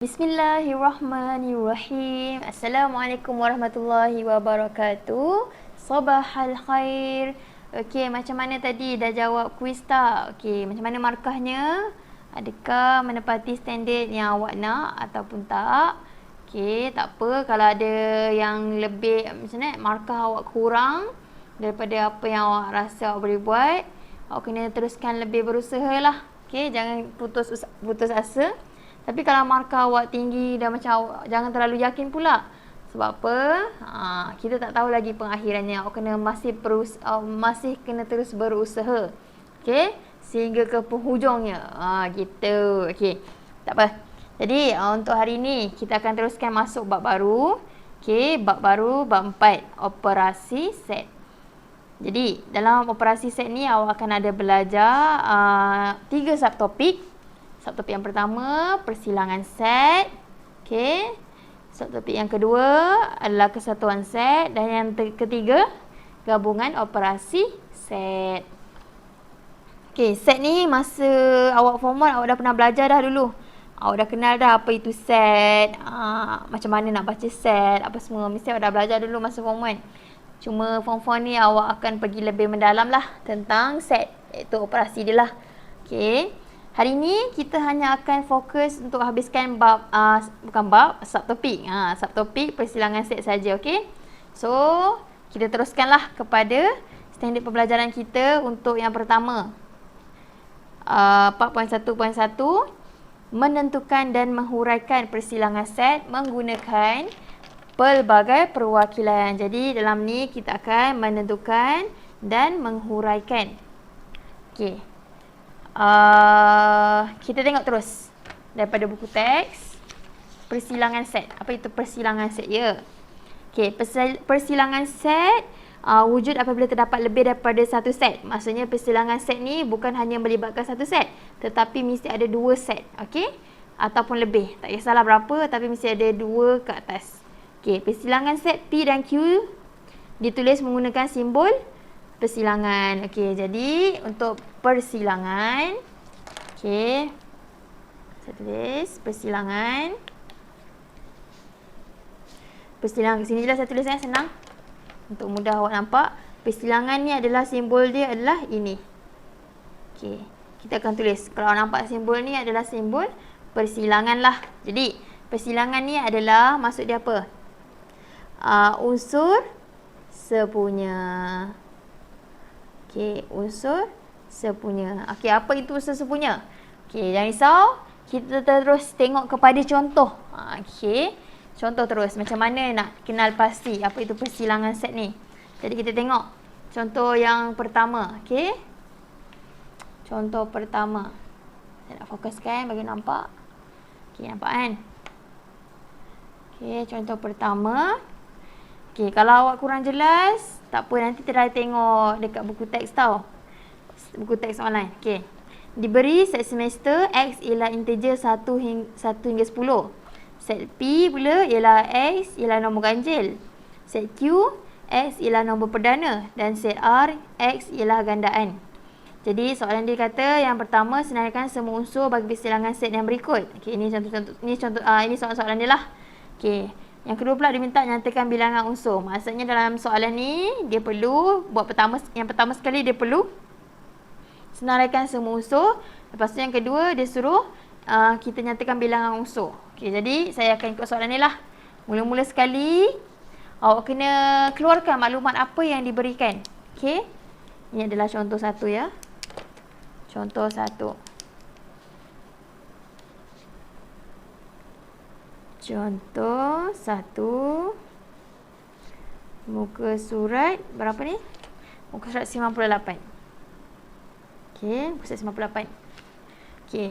Bismillahirrahmanirrahim. Assalamualaikum warahmatullahi wabarakatuh. Sabahal khair. Okey, macam mana tadi? Dah jawab kuis tak? Okey, macam mana markahnya? Adakah menepati standard yang awak nak ataupun tak? Okey, tak apa. Kalau ada yang lebih, macam mana, markah awak kurang daripada apa yang awak rasa awak boleh buat, awak kena teruskan lebih berusaha lah. Okey, jangan putus asa. Tapi kalau markah awak tinggi dan macam awak, jangan terlalu yakin pula. Sebab apa? Kita tak tahu lagi pengakhirannya. Awak kena masih kena terus berusaha. Okey? Sehingga ke penghujungnya. Gitu. Okey. Tak apa. Jadi, untuk hari ni kita akan teruskan masuk bab baru. Okey, bab baru, bab 4. Operasi set. Jadi, dalam operasi set ni awak akan ada belajar 3 subtopik. Subtopik yang pertama, persilangan set. Okey. Subtopik yang kedua adalah kesatuan set. Dan yang ketiga, gabungan operasi set. Okey, set ni masa awak form 1, awak dah pernah belajar dah dulu. Awak dah kenal dah apa itu set, macam mana nak baca set, apa semua. Mesti awak dah belajar dulu masa form 1. Cuma form 4 ni awak akan pergi lebih mendalam lah tentang set, iaitu operasi dia lah. Okey. Hari ni kita hanya akan fokus untuk habiskan bab, subtopik. Subtopik persilangan set saja, okey. So, kita teruskanlah kepada standard pembelajaran kita untuk yang pertama. 4.1.1, menentukan dan menghuraikan persilangan set menggunakan pelbagai perwakilan. Jadi, dalam ni kita akan menentukan dan menghuraikan. Okey. Kita tengok terus daripada buku teks persilangan set. Apa itu persilangan set? Ya. Okey, persilangan set wujud apabila terdapat lebih daripada satu set. Maksudnya persilangan set ni bukan hanya melibatkan satu set, tetapi mesti ada 2 set. Okey? Ataupun lebih. Tak kisahlah berapa, tapi mesti ada 2 ke atas. Okey, persilangan set P dan Q ditulis menggunakan simbol persilangan. Okey, jadi untuk persilangan, okey, saya tulis persilangan. Sini je lah saya tulis, senang untuk mudah awak nampak. Persilangan ni adalah simbol dia adalah ini. Okey, kita akan tulis. Kalau awak nampak simbol ni adalah simbol persilangan lah. Jadi persilangan ni adalah, maksud dia apa? Unsur sepunya. Okey, unsur sepunya. Okey, apa itu unsur sepunya? Okey, jangan risau. Kita terus tengok kepada contoh. Okey, contoh terus. Macam mana nak kenal pasti apa itu persilangan set ni. Jadi kita tengok contoh yang pertama. Okey. Contoh pertama. Saya nak fokuskan bagi nampak. Okey, nampak kan? Okey, contoh pertama. Okey, kalau awak kurang jelas, tak apa, nanti try tengok dekat buku teks tau. Buku teks online. Okey. Diberi set semester X ialah integer 1 hingga 10. Set P pula ialah X ialah nombor ganjil. Set Q, X ialah nombor perdana. Dan set R, X ialah gandaan. Jadi soalan dia kata yang pertama, senaraikan semua unsur bagi persilangan set yang berikut. Okey, ini soalan dia lah. Okey. Yang kedua pula diminta nyatakan bilangan unsur. Maksudnya dalam soalan ni dia perlu yang pertama sekali dia perlu senaraikan semua unsur. Lepas tu yang kedua dia suruh kita nyatakan bilangan unsur. Okey, jadi saya akan ikut soalan ni lah. Mula-mula sekali awak kena keluarkan maklumat apa yang diberikan. Okey. Ini adalah contoh 1 ya. Contoh 1. Contoh 1. Muka surat berapa ni? Muka surat 98. Okey, muka surat 98. Okey.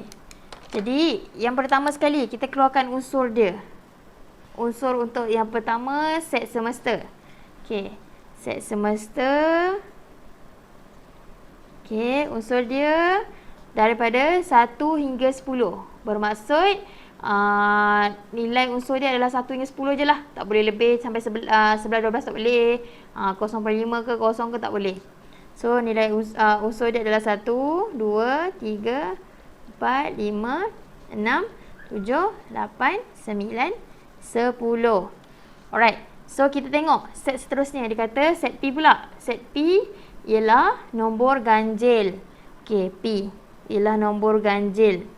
Jadi, yang pertama sekali kita keluarkan unsur dia. Unsur untuk yang pertama set semester. Okey, set semester. Okey, unsur dia daripada 1 hingga 10. Bermaksud nilai unsur dia adalah 1 hingga 10 je lah. Tak boleh lebih sampai 11, 12 tak boleh. 0.5 ke 0 ke tak boleh. So nilai unsur dia adalah 1, 2, 3, 4, 5, 6, 7, 8, 9, 10. Alright. So, kita tengok set seterusnya. Dia kata set P pula. Set P ialah nombor ganjil. Okey, P ialah nombor ganjil.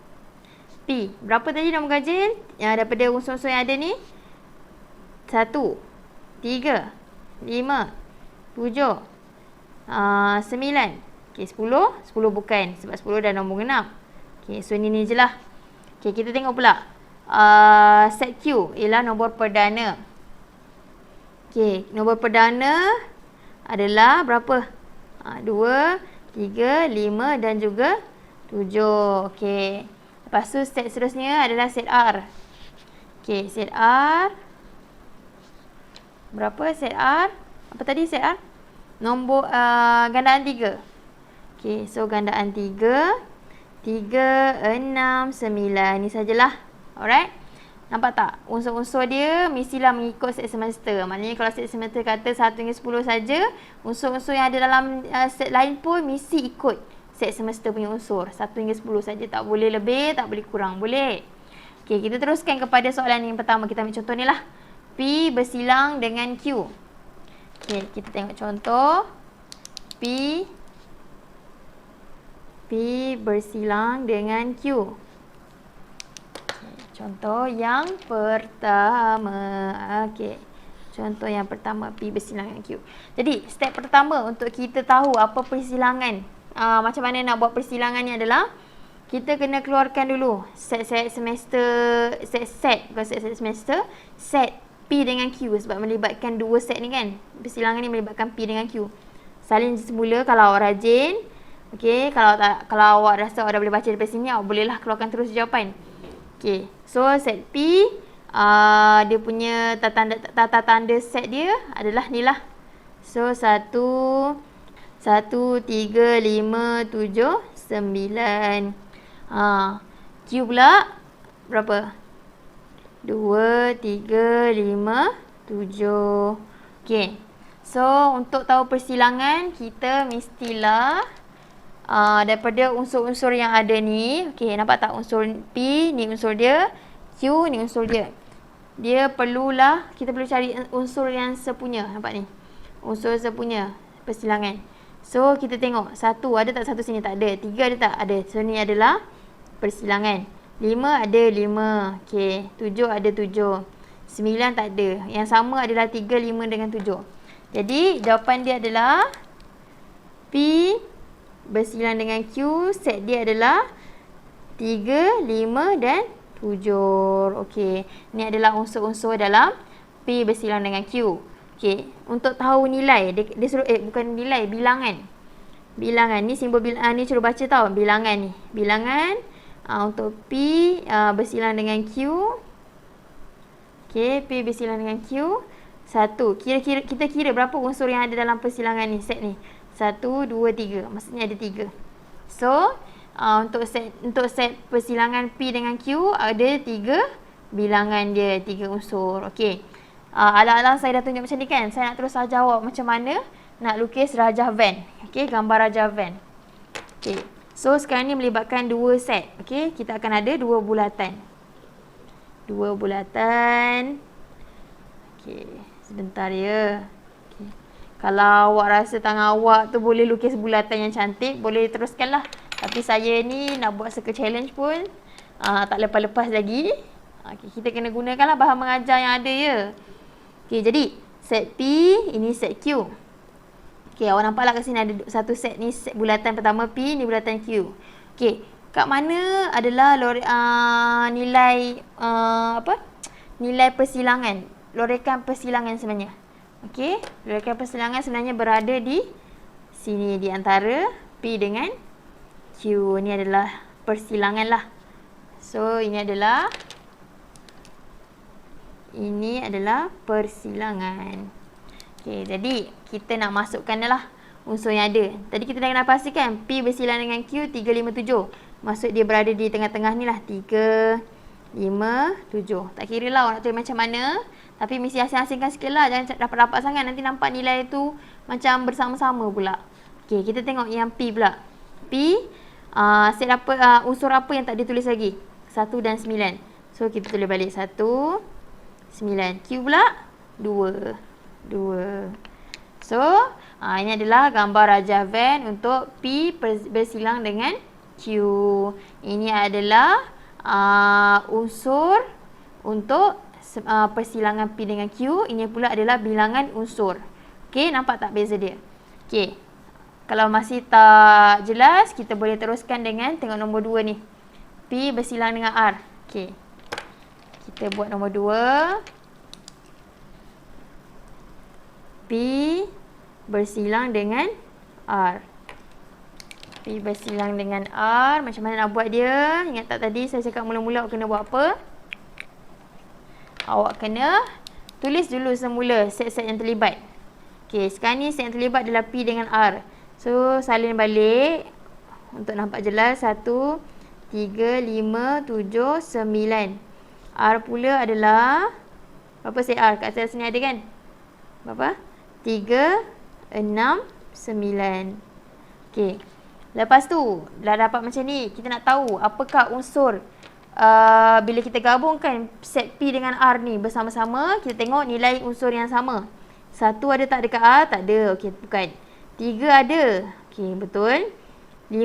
P. Berapa tadi nombor ganjil? Daripada unsur-unsur yang ada ni? 1, 3, 5, 7, 9. Okey, 10. 10 bukan. Sebab 10 dah nombor genap. Okey, so ni je lah. Okey, kita tengok pula. Set Q ialah nombor perdana. Okey, nombor perdana adalah berapa? 2, 3, 5 dan juga 7. Okey. Lepas tu set seterusnya adalah set R. Okey, set R. Berapa set R? Apa tadi set R? Nombor gandaan 3. Okey, so gandaan 3. 3, 6, 9. Ni sajalah. Alright. Nampak tak? Unsur-unsur dia mestilah mengikut set semester. Maknanya kalau set semester kata 1 hingga 10 saja, unsur-unsur yang ada dalam set lain pun mesti ikut set semester punya unsur. 1 hingga 10 saja. Tak boleh lebih, tak boleh kurang. Boleh? Okey, kita teruskan kepada soalan yang pertama. Kita ambil contoh ni lah. P bersilang dengan Q. Okey, kita tengok contoh. P bersilang dengan Q. Contoh yang pertama. Okey. Contoh yang pertama, P bersilang dengan Q. Jadi, step pertama untuk kita tahu apa persilangan. Macam mana nak buat persilangan ni adalah kita kena keluarkan dulu set-set semester, bukan set-set semester, set P dengan Q sebab melibatkan dua set ni kan. Persilangan ni melibatkan P dengan Q. Salin semula kalau awak rajin. Okey, kalau awak rasa awak dah boleh baca daripada sini, awak bolehlah keluarkan terus jawapan. Okey, so set P, dia punya tata tanda set dia adalah ni lah. So, 1, 3, 5, 7, 9. Q pula berapa? 2, 3, 5, 7. Okey, so untuk tahu persilangan, kita mestilah daripada unsur-unsur yang ada ni. Okey, nampak tak unsur P ni unsur dia, Q ni unsur dia. Dia perlulah, kita perlu cari unsur yang sepunya. Nampak ni? Unsur sepunya persilangan. So, kita tengok. 1 ada tak satu sini? Tak ada. 3 ada tak? Ada. So, ni adalah persilangan. 5 ada 5. Okey. 7 ada 7. 9 tak ada. Yang sama adalah 3, 5 dengan 7. Jadi, jawapan dia adalah P bersilang dengan Q, set dia adalah 3, 5 dan 7. Okey, ni adalah unsur-unsur dalam P bersilang dengan Q. Okey, untuk tahu nilai, dia suruh bukan nilai, bilangan. Bilangan ni simbol bilangan ni suruh baca tau, bilangan ni. Bilangan untuk P bersilang dengan Q. Okey, P bersilang dengan Q. 1. Kita kira berapa unsur yang ada dalam persilangan ni, set ni. 1, 2, 3. Maksudnya ada 3. So, untuk set persilangan P dengan Q ada 3 bilangan dia, 3 unsur. Okey. Alang-alang saya dah tunjuk macam ni kan. Saya nak terus jawab macam mana nak lukis rajah van. Okey, gambar rajah van. Okey. So, sekarang ni melibatkan 2 set. Okey, kita akan ada 2 bulatan. 2 bulatan. Okey, sebentar ya. Kalau awak rasa tangan awak tu boleh lukis bulatan yang cantik, boleh teruskanlah. Tapi saya ni nak buat circle challenge pun tak lepas-lepas lagi. Okay, kita kena gunakanlah bahan mengajar yang ada ya. Okay, jadi set P, ini set Q. Okay, awak nampaklah kat sini ada satu set ni, set bulatan pertama P, ni bulatan Q. Okay, kat mana adalah nilai nilai persilangan, lorekan persilangan sebenarnya. Okey, lorekan persilangan sebenarnya berada di sini, di antara P dengan Q. Ini adalah persilangan lah. So, ini adalah persilangan. Okey, jadi kita nak masukkan lah unsur yang ada. Tadi kita dah kena pastikan P bersilang dengan Q 3, 5, 7. Maksud dia berada di tengah-tengah ni lah, 3, 5, 7. Tak kira lah awak nak cari macam mana. Tapi mesti asing-asingkan sikit lah. Jangan rapat-rapat sangat. Nanti nampak nilai tu macam bersama-sama pula. Okey, kita tengok yang P pula. P, set apa, unsur apa yang tak ditulis lagi? 1 dan 9. So, kita tulis balik 1, 9. Q pula 2. 2. So, ini adalah gambar rajah Venn untuk P bersilang dengan Q. Ini adalah unsur untuk persilangan P dengan Q. Ini pula adalah bilangan unsur. Okey, nampak tak beza dia? Okey. Kalau masih tak jelas, kita boleh teruskan dengan tengok nombor 2 ni. P bersilang dengan R. Okey. Kita buat nombor 2. P bersilang dengan R. P bersilang dengan R. Macam mana nak buat dia? Ingat tak tadi saya cakap mula-mula awak kena buat apa? Awak kena tulis dulu semula set-set yang terlibat. Okey, sekarang ni set yang terlibat adalah P dengan R. So, salin balik untuk nampak jelas. 1, 3, 5, 7, 9. R pula adalah berapa set R? Kat atas sini ada kan? Berapa? 3, 6, 9. Okey. Lepas tu, dah dapat macam ni. Kita nak tahu apakah unsur bila kita gabungkan set P dengan R ni bersama-sama. Kita tengok nilai unsur yang sama. 1 ada tak dekat R? Tak ada. Okey, bukan. 3 ada. Okey, betul. 5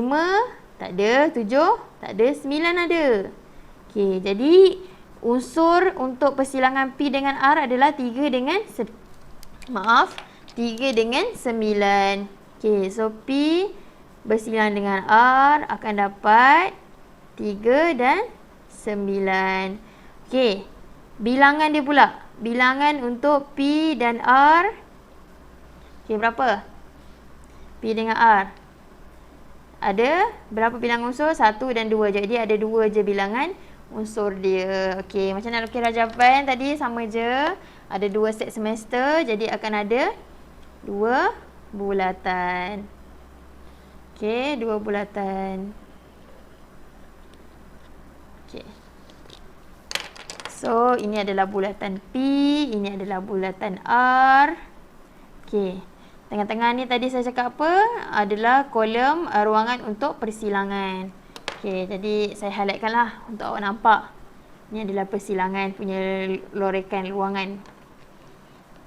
tak ada. 7 tak ada. 9 ada. Okey, jadi unsur untuk persilangan P dengan R adalah 3 dengan 3 dengan 9. Okey, so P bersilang dengan R akan dapat 3 dan 9. Okey, bilangan dia pula. Bilangan untuk P dan R. Okey, berapa? P dengan R. Ada berapa bilangan unsur? 1 dan 2. Jadi ada 2 je bilangan unsur dia. Okey, macam nak lukis rajah Venn tadi sama je. Ada 2 set semester, jadi akan ada 2 bulatan. Okey, 2 bulatan. Okey. So, ini adalah bulatan P, ini adalah bulatan R. Okey. Tengah-tengah ni tadi saya cakap apa? Adalah kolom ruangan untuk persilangan. Okey, jadi saya highlightkan lah untuk awak nampak. Ini adalah persilangan punya lorekan ruangan.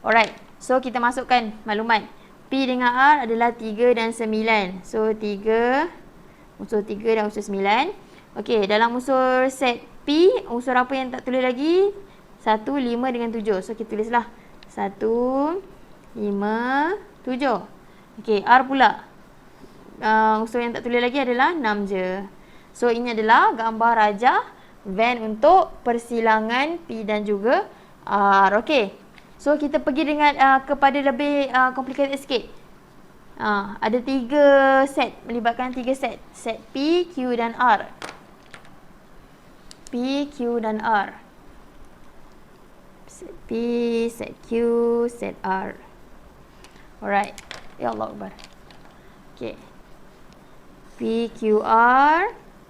Alright, so kita masukkan maklumat. P dengan R adalah 3 dan 9. So, 3, unsur 3 dan unsur 9. Okey, dalam unsur set P, unsur apa yang tak tulis lagi? 1, 5 dengan 7. So, kita tulislah 1, 5, 7. Okey, R pula. Unsur yang tak tulis lagi adalah 6 je. So, ini adalah gambar rajah Venn untuk persilangan P dan juga R. Okey. So, kita pergi dengan kepada lebih complicated sikit. Ada 3 set, melibatkan 3 set. Set P, Q dan R. P, Q dan R. Set P, set Q, set R. Alright. Ya Allah Akbar. Okay. P, Q, R.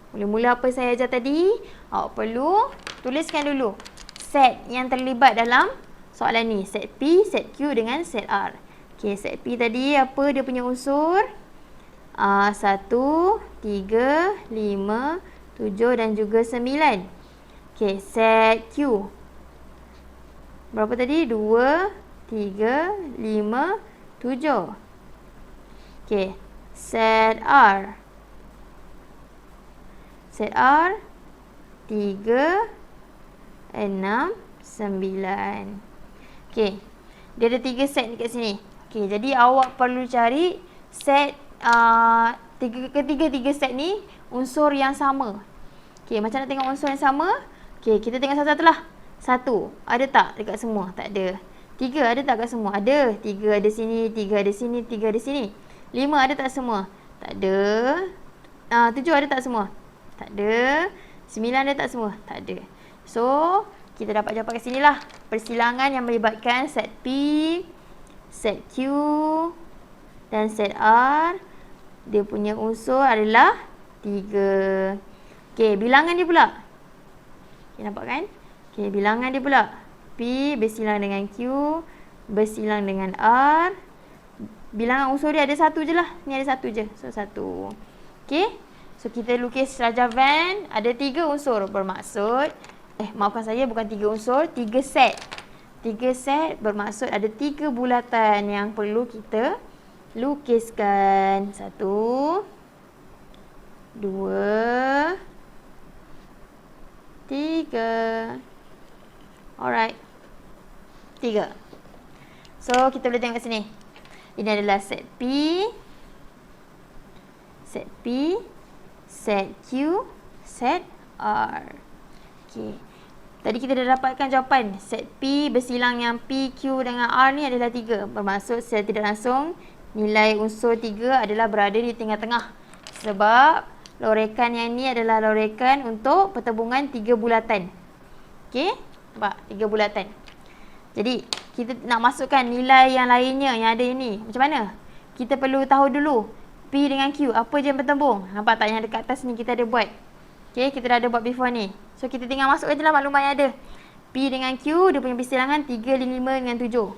Mula-mula apa saya ajar tadi, awak perlu tuliskan dulu set yang terlibat dalam soalan ni. Set P, set Q dengan set R. Okey, set P tadi apa dia punya unsur? 1, 3, 5, 7 dan juga 9. Okey, set Q. Berapa tadi? 2, 3, 5, 7. Okey, set R. Set R 3, 6, 9. Okey, dia ada 3 set dekat sini. Okey, jadi awak perlu cari set ketiga-tiga set ni unsur yang sama. Okey, macam nak tengok unsur yang sama? Okey, kita tengok satu-satu lah. 1, ada tak dekat semua? Tak ada. 3, ada tak dekat semua? Ada. 3 ada sini, 3 ada sini, 3 ada sini. 5, ada tak semua? Tak ada. 7, ada tak semua? Tak ada. 9, ada tak semua? Tak ada. So, kita dapat jawapan kat sini lah. Persilangan yang melibatkan set P, set Q dan set R. Dia punya unsur adalah 3. Okey, bilangan dia pula. Okay, nampak kan? Okey, bilangan dia pula. P bersilang dengan Q, bersilang dengan R. Bilangan unsur dia ada 1 je lah. Ni ada 1 je. So, 1. Okey. So, kita lukis rajah Venn. Ada 3 unsur. Bermaksud Maafkan saya, bukan 3 unsur, 3 set. 3 set bermaksud ada 3 bulatan yang perlu kita lukiskan. 1, 2, 3. Alright. 3. So, kita boleh tengok kat sini. Ini adalah set P, set P, set Q, set R. Okey. Tadi kita dah dapatkan jawapan. Set P bersilang yang P, Q dengan R ni adalah 3. Bermaksud secara tidak langsung nilai unsur 3 adalah berada di tengah-tengah. Sebab lorekan yang ni adalah lorekan untuk pertembungan 3 bulatan. Okey? Nampak? 3 bulatan. Jadi, kita nak masukkan nilai yang lainnya yang ada ini. Macam mana? Kita perlu tahu dulu P dengan Q. Apa je yang bertembung? Nampak tak yang dekat atas ni kita ada buat? Okey, kita dah ada buat before ni. So, kita tinggal masuk je lah maklumat yang ada. P dengan Q, dia punya persilangan 3, 5 dengan 7.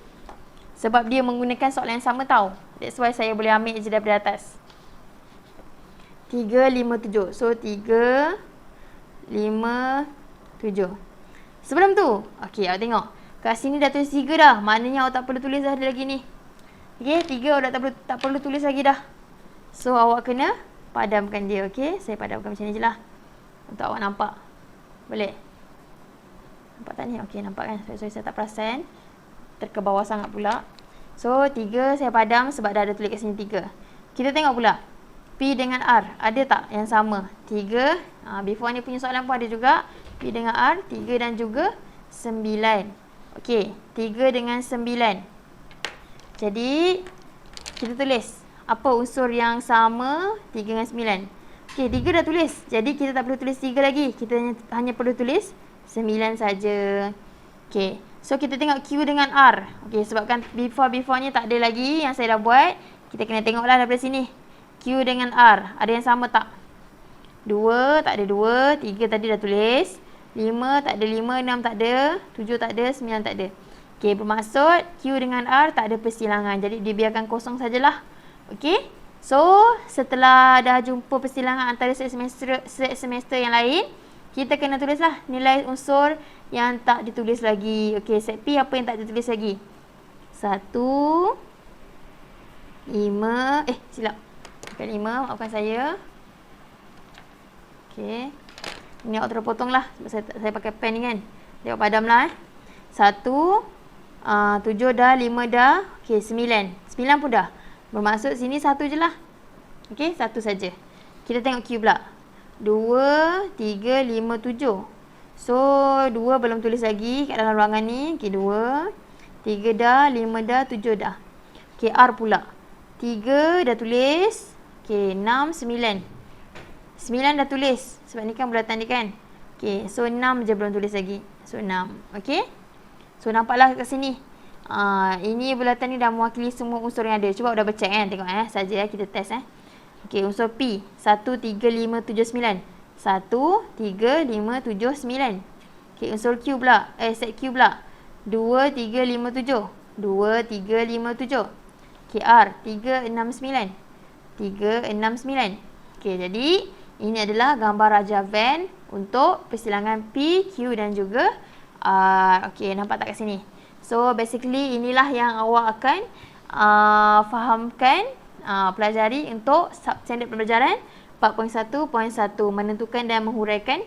Sebab dia menggunakan soalan yang sama tau. That's why saya boleh ambil je daripada atas. 3, 5, 7. So, 3, 5, 7. Sebelum tu, okey, awak tengok. Kat sini dah tulis 3 dah. Maknanya awak tak perlu tulis dah lagi ni. Okey, 3 awak tak perlu tulis lagi dah. So, awak kena padamkan dia, okey? Saya padamkan macam ni je lah. Untuk awak nampak. Boleh? Nampak tak ni? Okey, nampak kan? Sorry, saya tak perasan. Terkebawah sangat pula. So, 3 saya padam sebab dah ada tulis kat sini 3. Kita tengok pula. P dengan R. Ada tak yang sama? 3. Before ni punya soalan pun ada juga. P dengan R. 3 dan juga 9. Okey, 3 dengan 9. Jadi, kita tulis apa unsur yang sama 3 dengan 9. Okey, 3 dah tulis. Jadi, kita tak perlu tulis 3 lagi. Kita hanya perlu tulis 9 saja. Okey, so kita tengok Q dengan R. Okey, sebabkan before ni tak ada lagi yang saya dah buat. Kita kena tengoklah daripada sini. Q dengan R. Ada yang sama tak? 2, tak ada 2. 3 tadi dah tulis. 5 tak ada 5, 6 tak ada, 7 tak ada, 9 tak ada. Okey, bermaksud Q dengan R tak ada persilangan. Jadi dibiarkan kosong sajalah. Okey. So, setelah dah jumpa persilangan antara set semester yang lain, kita kena tulislah nilai unsur yang tak ditulis lagi. Okey, set P apa yang tak ditulis lagi? 1, 5, silap. Bukan 5, maafkan saya. Okey. Ini awak terpotong lah. Sebab saya pakai pen ni kan. Dia padam lah 1, 7 dah, 5 dah. Okey, 9. 9 pun dah. Bermaksud sini 1 je lah. Okey, 1 saja. Kita tengok Q pula. 2, 3, 5, 7. So, 2 belum tulis lagi kat dalam ruangan ni. Okey, 2. 3 dah, 5 dah, 7 dah. Okey, R pula. 3 dah tulis. Okey, 6, 9. 9 dah tulis. Sebab ni kan bulatan dia kan. Okey, so 6 je belum tulis lagi. So 6. Okey. So nampaklah kat sini. Ini bulatan ni dah mewakili semua unsur yang ada. Cuba dah bercek kan. Tengok saja kita test Okey, unsur P. 1, 3, 5, 7, 9. 1, 3, 5, 7, 9. Okey, unsur Q pula. Set Q pula. 2, 3, 5, 7. 2, 3, 5, 7. Okey, R. 3, 6, 9. 3, 6, 9. Okey, jadi ini adalah gambar Raja Van untuk persilangan P, Q dan juga R. Okey, nampak tak kat sini? So, basically inilah yang awak akan fahamkan, pelajari untuk substandard pembelajaran 4.1.1, menentukan dan menghuraikan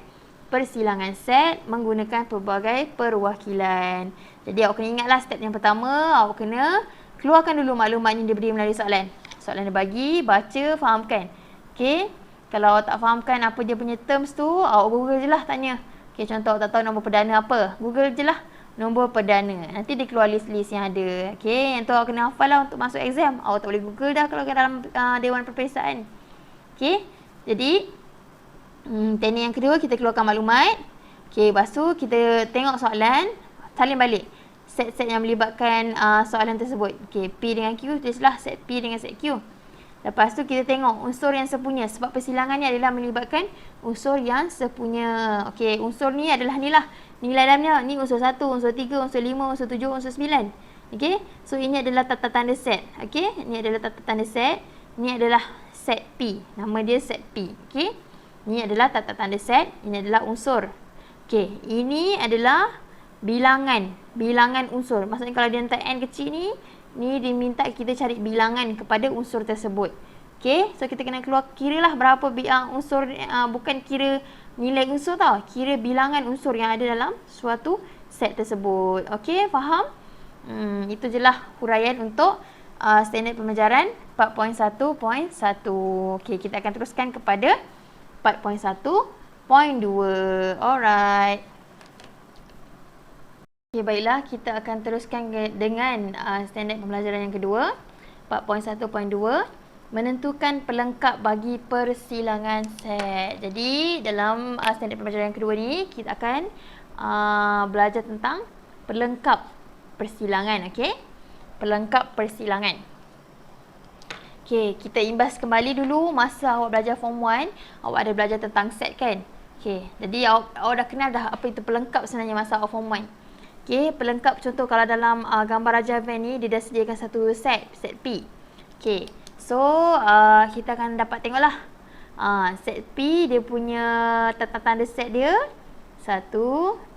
persilangan set menggunakan pelbagai perwakilan. Jadi, awak kena ingatlah step yang pertama, awak kena keluarkan dulu maklumat yang diberi melalui soalan. Soalan dia bagi, baca, fahamkan. Okey. Kalau awak tak fahamkan apa dia punya terms tu, awak Google je lah tanya. Okay, contoh awak tak tahu nombor perdana apa. Google je lah nombor perdana. Nanti dia keluar list-list yang ada. Okay, yang tu awak kena hafal lah untuk masuk exam. Awak tak boleh Google dah kalau dalam Dewan Perperiksaan. Okay, jadi teknik yang kedua kita keluarkan maklumat. Okay, lepas tu kita tengok soalan, salin balik set-set yang melibatkan soalan tersebut. Okay, P dengan Q, tulislah set P dengan set Q. Lepas tu kita tengok unsur yang sepunya. Sebab persilangan ni adalah melibatkan unsur yang sepunya. Okey, unsur ni adalah ni lah. Nilai dalamnya ni unsur 1, unsur 3, unsur 5, unsur 7, unsur 9. Okey, so ini adalah tata tanda set. Okey, ini adalah tata tanda set. Ini adalah set P. Nama dia set P. Okey, ini adalah tata tanda set. Ini adalah unsur. Okey, ini adalah bilangan unsur. Maksudnya kalau dia letak n kecil ni diminta kita cari bilangan kepada unsur tersebut. Okey, so kita kena kiralah berapa unsur, bukan kira nilai unsur tau, kira bilangan unsur yang ada dalam suatu set tersebut. Okey, faham? Itu je lah huraian untuk standard pembelajaran 4.1.1. Okey, kita akan teruskan kepada 4.1.2. Alright. Okey, baiklah, kita akan teruskan dengan standard pembelajaran yang kedua, 4.1.2, menentukan pelengkap bagi persilangan set. Jadi dalam standard pembelajaran yang kedua ni kita akan belajar tentang pelengkap persilangan. Okey, pelengkap persilangan. Okey, kita imbas kembali dulu masa awak belajar form 1, awak ada belajar tentang set kan. Okey, jadi awak dah kenal dah apa itu pelengkap sebenarnya masa awak form 1. Okey, pelengkap contoh kalau dalam gambar Raja Van ni dia dah sediakan satu set P. Okey, so kita akan dapat tengoklah set P dia punya tanda set dia 1,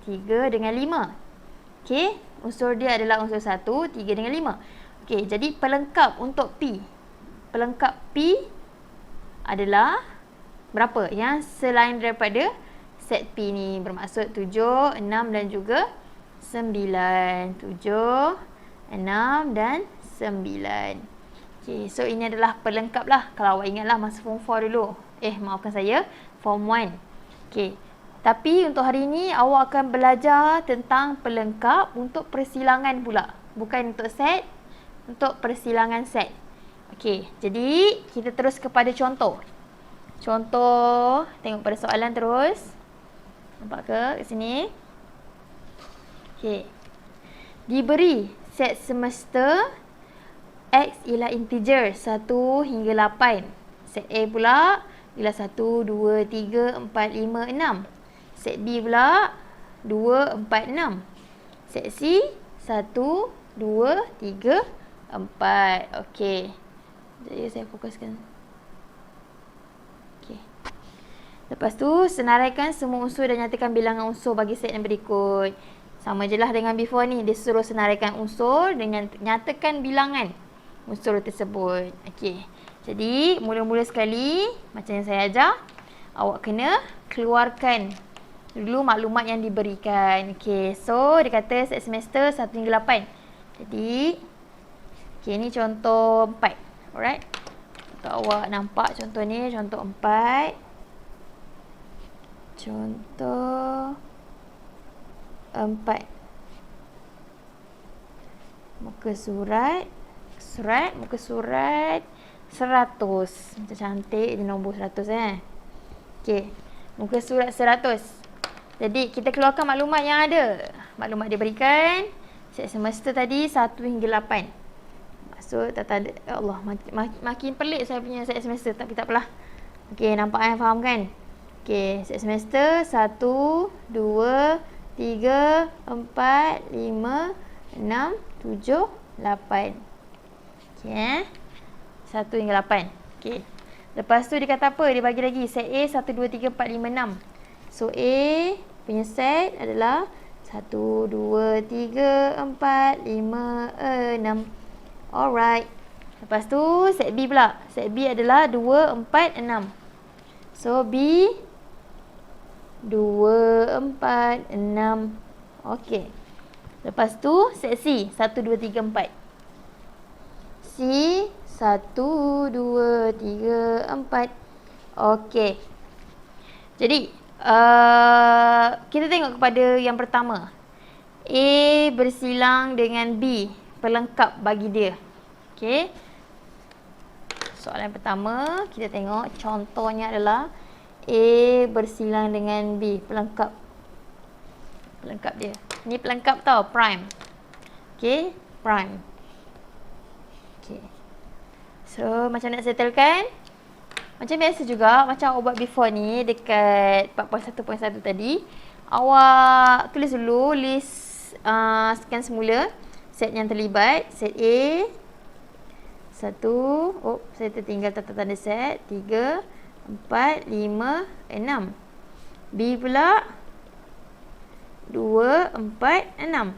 3 dengan 5. Okey, unsur dia adalah unsur 1, 3 dengan 5. Okey, jadi pelengkap untuk P. Pelengkap P adalah berapa? Yang selain daripada set P ni, bermaksud 7, 6 dan juga 9. 7, 6 dan 9. Okey, so ini adalah pelengkap lah. Kalau awak ingatlah masa form 4 dulu. Maafkan saya, form 1. Okey, tapi untuk hari ini awak akan belajar tentang pelengkap untuk persilangan pula. Bukan untuk set, untuk persilangan set. Okey, jadi kita terus kepada contoh. Contoh, tengok pada soalan terus. Nampak ke kat sini? Okey. Diberi set semesta X ialah integer 1 hingga 8. Set A pula ialah 1, 2, 3, 4, 5, 6. Set B pula 2, 4, 6. Set C 1, 2, 3, 4. Okey. Jadi saya fokuskan. Okey. Lepas tu senaraikan semua unsur dan nyatakan bilangan unsur bagi set yang berikut. Sama je lah dengan before ni. Dia suruh senaraikan unsur dengan nyatakan bilangan unsur tersebut. Okey. Jadi mula-mula sekali macam yang saya ajar, awak kena keluarkan dulu maklumat yang diberikan. Okey. So dia kata set semester 1 hingga 8. Jadi okey, ni contoh 4. Alright. Untuk awak nampak contoh ni, contoh 4. Contoh 4. Muka surat, muka surat 100. Macam cantik dia nombor 100 Okey. Muka surat 100. Jadi kita keluarkan maklumat yang ada. Maklumat dia berikan set semester tadi 1 hingga 8. Maksud tak ada. Ya Allah, makin pelik saya punya set semester, tapi tak apalah. Okey, nampak faham kan? Okey, set semester 1, 2, 3, 4, 5, 6, 7, 8. Okey 1 hingga 8. Okey. Lepas tu dia kata apa? Dia bagi lagi set A 1, 2, 3, 4, 5, 6. So A punya set adalah 1, 2, 3, 4, 5, 6. Alright. Lepas tu set B pula. Set B adalah 2, 4, 6. So B 2, 4, 6. Okey. Lepas tu set C 1, 2, 3, 4. C 1, 2, 3, 4. Okey. Jadi kita tengok kepada yang pertama. A bersilang dengan B. Pelengkap bagi dia. Okey. Soalan pertama, kita tengok contohnya adalah A bersilang dengan B. Pelengkap. Pelengkap dia. Ni pelengkap tau, prime. Okey, prime. Okey. So, macam nak settlekan? Macam biasa juga, macam awak buat before ni dekat 4.1.1 tadi. Awak tulis dulu list scan semula set yang terlibat. Set A 1, saya tertinggal tanda set 3, 4, 5, 6. B pula 2, 4, 6.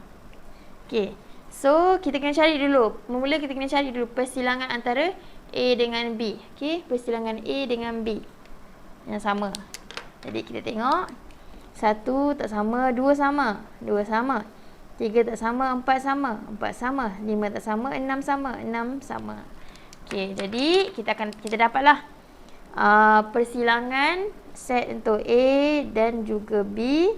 Okey. So, kita kena cari dulu. Mula kita kena cari dulu persilangan antara A dengan B. Okey, persilangan A dengan B. Yang sama. Jadi, kita tengok. 1 tak sama, 2 sama. 2 sama. 3 tak sama, 4 sama. 4 sama. 5 tak sama, 6 sama. 6 sama. Okey, jadi kita dapatlah persilangan set untuk A dan juga B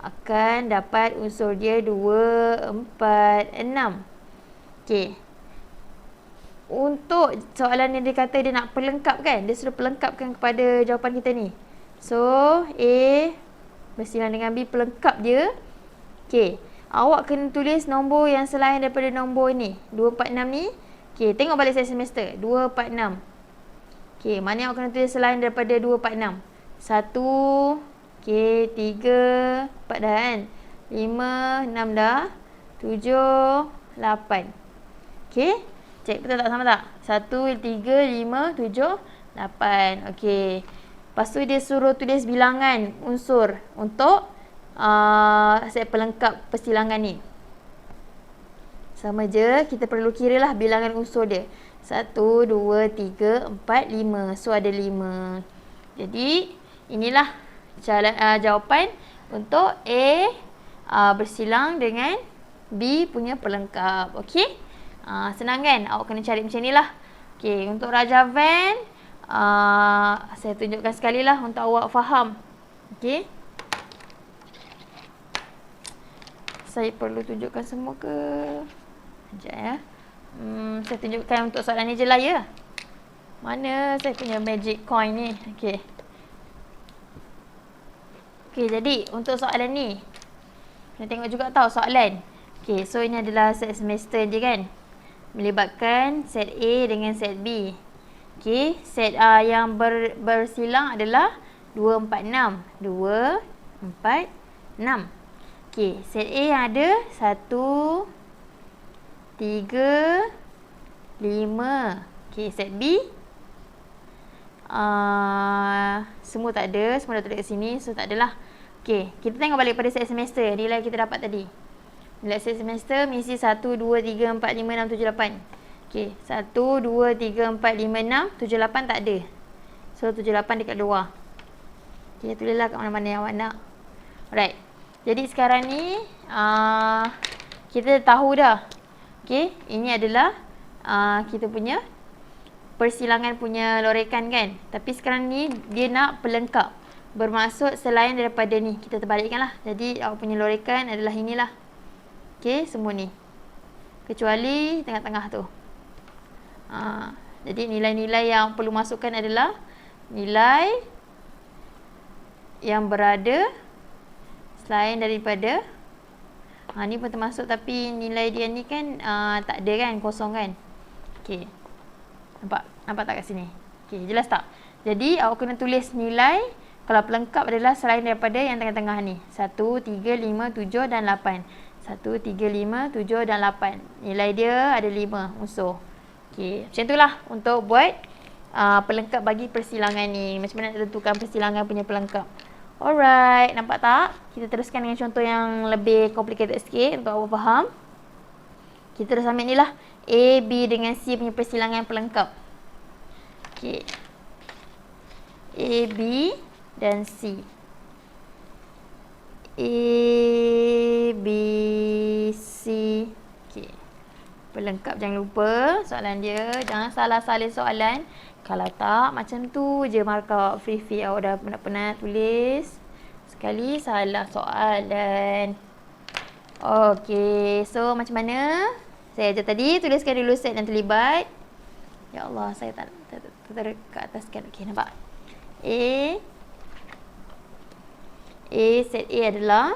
akan dapat unsur dia 2, 4, 6. Okey. Untuk soalan yang dia kata dia nak perlengkapkan, dia suruh perlengkapkan kepada jawapan kita ni. So, A bersilang dengan B, pelengkap dia. Okey. Awak kena tulis nombor yang selain daripada nombor ni. 2, 4, 6 ni. Okey, tengok balik saya semester. 2, 4, 6. Okey, mana yang awak kena tulis selain daripada 2, 4, 6? 1, okey, 3, 4 dah kan? 5, 6 dah. 7, 8. Okey, cek betul tak, sama tak? 1, 3, 5, 7, 8. Okey. Lepas tu dia suruh tulis bilangan unsur untuk set pelengkap persilangan ni. Sama je, kita perlu kira lah bilangan unsur dia. 1, 2, 3, 4, 5. So, ada 5. Jadi, inilah jawapan untuk A bersilang dengan B punya pelengkap. Okey? Senang kan? Awak kena cari macam ni lah. Okey, untuk Rajavan, saya tunjukkan sekali lah untuk awak faham. Okey? Saya perlu tunjukkan semua ke? Sekejap ya. Saya tunjukkan untuk soalan ni je lah ya. Mana saya punya magic coin ni? Okey. Okey, jadi untuk soalan ni, kena tengok juga tau soalan. Okey, so ini adalah set semester je kan. Melibatkan set A dengan set B. Okey, set yang bersilang adalah 2, 4, 6. 2, 4, 6. Okey, set A yang ada 1, 3, 5. Okey, set B semua tak ada, semua dah tulis kat sini, so tak adalah. Okey, kita tengok balik pada set semester, nilai kita dapat tadi. Nilai set semester mesti 1, 2, 3, 4, 5, 6, 7, 8. Okey, 1, 2, 3, 4, 5, 6, 7, 8 tak ada. So 7, 8 dekat luar. Okey, tulislah kat mana-mana yang awak nak. Alright. Jadi sekarang ni kita tahu dah. Okey, ini adalah kita punya persilangan punya lorekan kan. Tapi sekarang ni dia nak pelengkap. Bermaksud selain daripada ni. Kita terbalikkan lah. Jadi awak punya lorekan adalah inilah. Okey, semua ni. Kecuali tengah-tengah tu. Jadi nilai-nilai yang perlu masukkan adalah nilai yang berada selain daripada ni pun termasuk, tapi nilai dia ni kan tak ada kan, kosong kan. Okey. Nampak tak kat sini? Okey, jelas tak? Jadi awak kena tulis nilai kalau pelengkap adalah selain daripada yang tengah-tengah ni. 1, 3, 5, 7 dan 8. 1, 3, 5, 7 dan 8. Nilai dia ada 5 unsur. Okey, macam itulah untuk buat pelengkap bagi persilangan ni. Macam mana nak tentukan persilangan punya pelengkap. Alright, nampak tak? Kita teruskan dengan contoh yang lebih complicated sikit untuk awak faham. Kita terus ambil ni lah. A, B dengan C punya persilangan pelengkap. Okey. A, B dan C. A, B, C. Okey. Pelengkap jangan lupa soalan dia. Jangan salah salin soalan. Kalau tak, macam tu je markah free awak dah penat-penat tulis. Sekali salah soalan. Okey, so macam mana? Saya ajar tadi, tuliskan dulu set yang terlibat. Ya Allah, saya tak ke atas kan. Okey, nampak? Set A adalah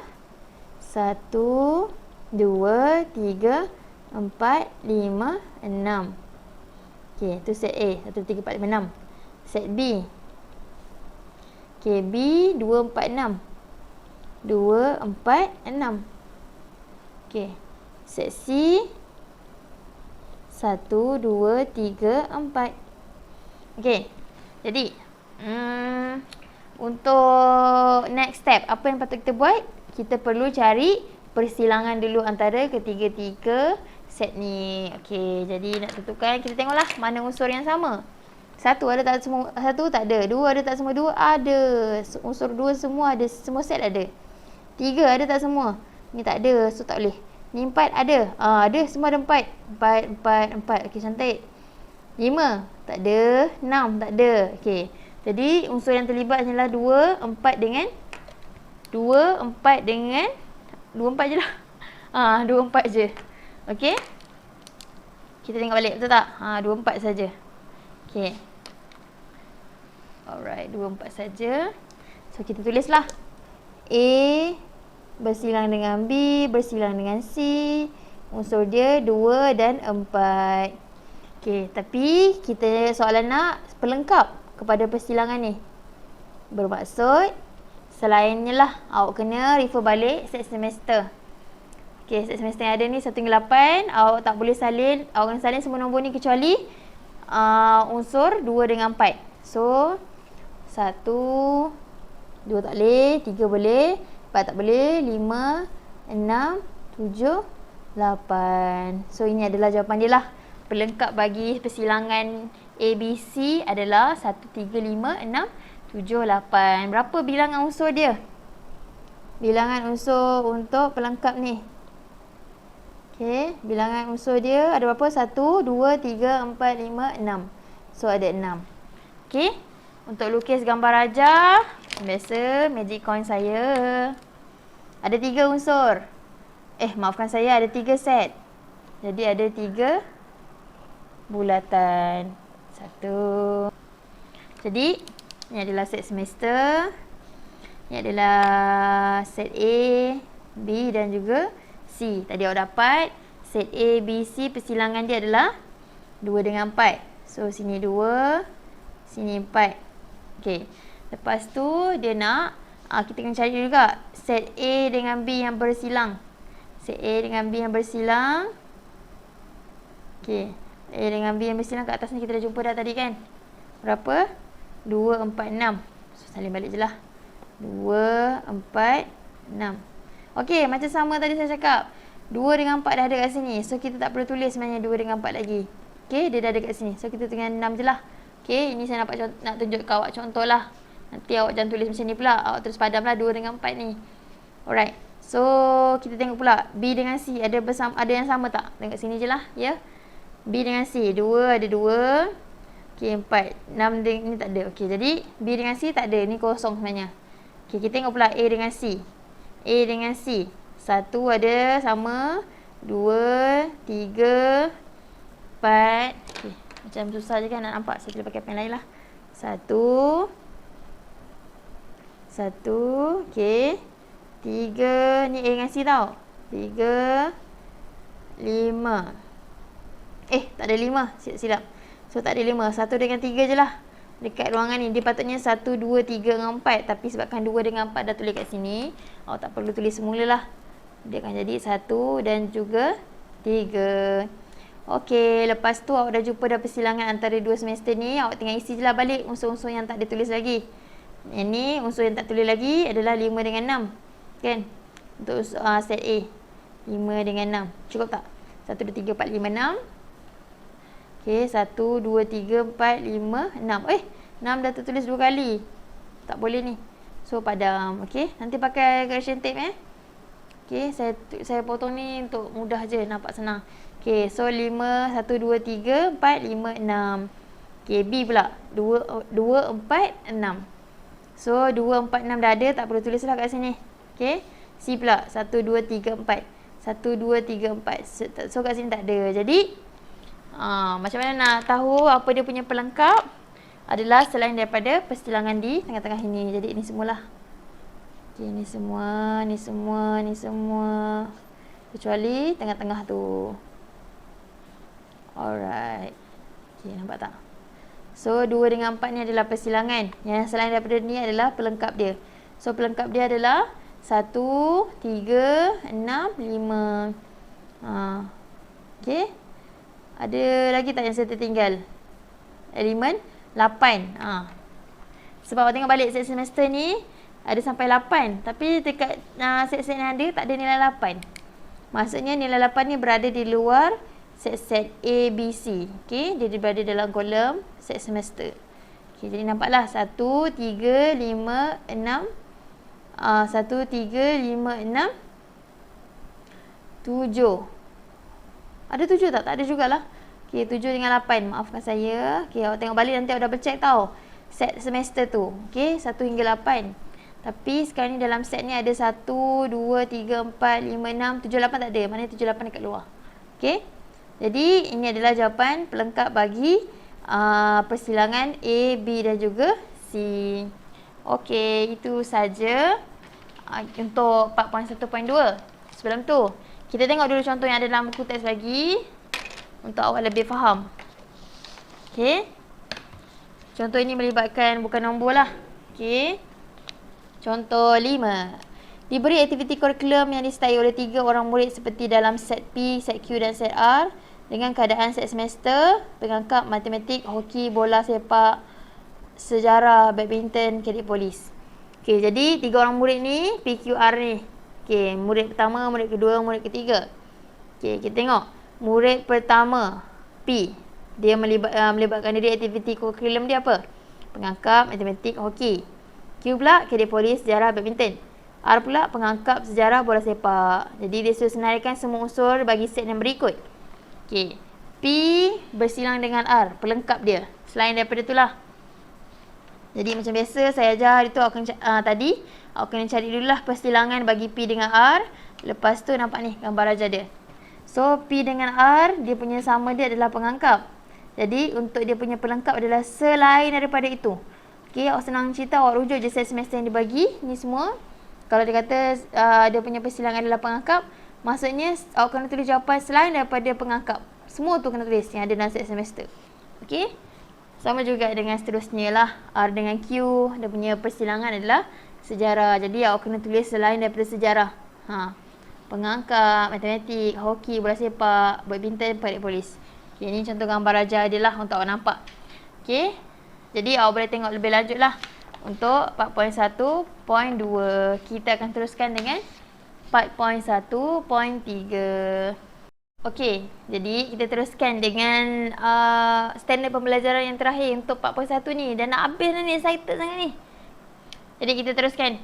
1, 2, 3, 4, 5, 6. Okey, tu set A. 1, 3, 4, 5, 6. Set B. Okey, B 2, 4, 6. 2, 4, 6. Okey. Set C 1, 2, 3, 4. Okey. Jadi, untuk next step, apa yang patut kita buat? kita perlu cari persilangan dulu antara ketiga-tiga set ni. Okey, jadi nak tentukan, kita tengoklah mana unsur yang sama. Satu ada tak semua? Satu tak ada. Dua ada tak semua? Dua ada. Unsur dua semua ada. Semua set ada. Tiga ada tak semua? Ni tak ada. So tak boleh. Ni empat ada. Ada. Semua ada empat. Empat. Okey, cantik. Lima. Tak ada. Enam. Tak ada. Okey. Jadi unsur yang terlibat hanyalah dua, empat dengan dua, empat dengan dua, empat je lah. Dua, empat je. Okey. Kita tengok balik. Betul tak? Dua, empat saja. Okey. Alright, 24 saja. So kita tulislah. A bersilang dengan B, bersilang dengan C. Unsur dia 2 dan 4. Okey, tapi kita soalan nak pelengkap kepada persilangan ni. Bermaksud selainnya lah awak kena refer balik set semester. Okey, set semester yang ada ni 1 hingga 8, awak tak boleh salin, awak kena salin semua nombor ni kecuali unsur 2 dengan 4. So 1, 2 tak boleh, 3 boleh, 4 tak boleh, 5, 6, 7, 8. So ini adalah jawapan dia lah. Pelengkap bagi persilangan ABC adalah 1, 3, 5, 6, 7, 8. Berapa bilangan unsur dia? Bilangan unsur untuk pelengkap ni. Okey, bilangan unsur dia ada berapa? 1, 2, 3, 4, 5, 6. So ada 6. Okey. Untuk lukis gambar rajah, biasa magic coin saya ada 3 unsur. Maafkan saya, ada 3 set. Jadi ada 3 bulatan. 1. Jadi ni adalah set semester. Ni adalah set A, B dan juga C. Tadi awak dapat set A, B, C persilangan dia adalah 2 dengan 4. So sini 2, sini 4. Okey. Lepas tu dia nak kita kena cari juga set A dengan B yang bersilang. Set A dengan B yang bersilang. Okey. A dengan B yang bersilang kat atas ni kita dah jumpa dah tadi kan. Berapa? 2, 4, 6. So salin balik je lah. 2, 4, 6. Okey, macam sama tadi saya cakap. 2 dengan 4 dah ada kat sini. So kita tak perlu tulis sebenarnya 2 dengan 4 lagi. Okey, dia dah ada kat sini. So kita dengan 6 je lah. Okey, ini saya nak tunjuk ke awak contoh lah. Nanti awak jangan tulis macam ni pula. Awak terus padam lah 2 dengan 4 ni. Alright. So, kita tengok pula. B dengan C ada yang sama tak? Tengok sini je lah. Ya. B dengan C. 2 ada 2. Okey, 4. 6 ni tak ada. Okey, jadi B dengan C tak ada. Ni kosong sebenarnya. Okey, kita tengok pula A dengan C. A dengan C. 1 ada sama. 2, 3, 4. Okey. Macam susah je kan nak nampak. Saya kena pakai pen lain lah. 1. Okey. 3. Ni A dengan C tau. 3. 5. Tak ada 5. Silap. So tak ada 5. 1 dengan 3 je lah. Dekat ruangan ni. Dia patutnya 1, 2, 3 dengan 4. Tapi sebabkan 2 dengan 4 dah tulis kat sini. Awak tak perlu tulis semula lah. Dia akan jadi 1 dan juga 3. Okey, lepas tu awak dah jumpa dah persilangan antara 2 semester ni. Awak tinggal isi je lah balik unsur-unsur yang tak ditulis lagi. Yang ni unsur yang tak tulis lagi adalah 5 dengan 6. Kan? Untuk set A. 5 dengan 6. Cukup tak? 1, 2, 3, 4, 5, 6. Okey, 1, 2, 3, 4, 5, 6. 6 dah tertulis 2 kali. Tak boleh ni. So, padam. Okey, nanti pakai correction tape Okey, saya potong ni untuk mudah je, nampak senang. Okey, so 5, 1, 2, 3, 4, 5, 6. Okey, B pula. 2, 4, 6. So, 2, 4, 6 dah ada, tak perlu tulis lah kat sini. Okey, C pula. 1, 2, 3, 4. 1, 2, 3, 4. So, kat sini tak ada. Jadi, macam mana nak tahu apa dia punya pelengkap? Adalah selain daripada persilangan di tengah-tengah ini. Jadi, ini semualah. Okey, ni semua, ni semua, ni semua. Kecuali tengah-tengah tu. Alright. Okey, nampak tak? So, 2 dengan 4 ni adalah persilangan. Yang selain daripada ni adalah pelengkap dia. So, pelengkap dia adalah 1, 3, 6, 5. Okey. Ada lagi tak yang saya tertinggal? Elemen 8. Sebab awak tengok balik set semester ni, ada sampai 8. Tapi dekat set-set yang ada tak ada nilai 8. Maksudnya nilai 8 ni berada di luar set-set A, B, C. Okey, dia berada dalam kolom set semester. Okey, jadi nampaklah 1, 3, 5, 6. 1, 3, 5, 6, 7. Ada 7 tak? Tak ada jugalah. Okey, 7 dengan 8. Maafkan saya. Okey, awak tengok balik nanti awak dah check tau. Set semester tu. Okey, 1 hingga 8. Tapi sekarang ni dalam set ni ada 1, 2, 3, 4, 5, 6, 7, 8 tak ada. Maknanya 7, 8 dekat luar. Okey. Jadi, ini adalah jawapan pelengkap bagi persilangan A, B dan juga C. Okey, itu saja untuk 4.1.2. Sebelum tu, kita tengok dulu contoh yang ada dalam buku teks lagi untuk awak lebih faham. Okey. Contoh ini melibatkan bukan nombor lah. Okey. Contoh 5. Diberi aktiviti kurikulum yang disertai oleh 3 orang murid seperti dalam set P, set Q dan set R dengan keadaan set semester, pengangkap, matematik, hoki, bola sepak, sejarah, badminton, kadit polis. Okey, jadi 3 orang murid ni, P, Q, R ni. Okey, murid pertama, murid kedua, murid ketiga. Okey, kita tengok. Murid pertama, P. Dia melibatkan diri aktiviti kurikulum dia apa? Pengangkap, matematik, hoki. Q pula, kadit polis, sejarah, badminton. R pula, pengangkap, sejarah, bola sepak. Jadi, dia suruh senaraikan semua unsur bagi set yang berikut. Okey. P bersilang dengan R, pelengkap dia. Selain daripada itulah. Jadi, macam biasa, saya ajar itu tadi. Awak kena cari dululah persilangan bagi P dengan R. Lepas tu, nampak ni gambar raja dia. So, P dengan R, dia punya sama dia adalah pengangkap. Jadi, untuk dia punya pelengkap adalah selain daripada itu. Okey, awak senang cerita, awak rujuk je set semester yang dibagi. Ni semua. Kalau dia kata dia punya persilangan adalah pengangkap, maksudnya awak kena tulis jawapan selain daripada pengangkap. Semua tu kena tulis yang ada dalam set semester. Okey. Sama juga dengan seterusnya lah. R dengan Q, dia punya persilangan adalah sejarah. Jadi awak kena tulis selain daripada sejarah. Pengangkap, matematik, hoki, bola sepak, badminton, kadit polis. Okay, ini contoh gambar raja dia lah untuk awak nampak. Okay. Jadi awak boleh tengok lebih lanjut lah. Untuk 4.1.2. Kita akan teruskan dengan 4.1.3. Okey, jadi kita teruskan dengan standard pembelajaran yang terakhir untuk 4.1 ni. Dah nak habis dah ni, excited sangat ni. Jadi kita teruskan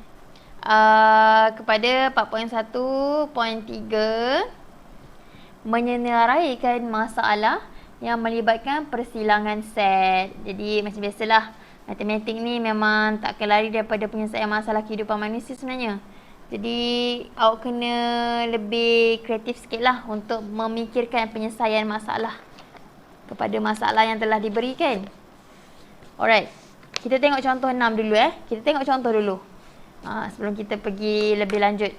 kepada 4.1.3. Menyenaraikan masalah yang melibatkan persilangan set. Jadi macam biasalah, matematik ni memang tak akan lari daripada penyelesaian masalah kehidupan manusia sebenarnya. Jadi awak kena lebih kreatif sikit lah untuk memikirkan penyelesaian masalah kepada masalah yang telah diberikan. Alright, kita tengok contoh 6 dulu Kita tengok contoh dulu sebelum kita pergi lebih lanjut.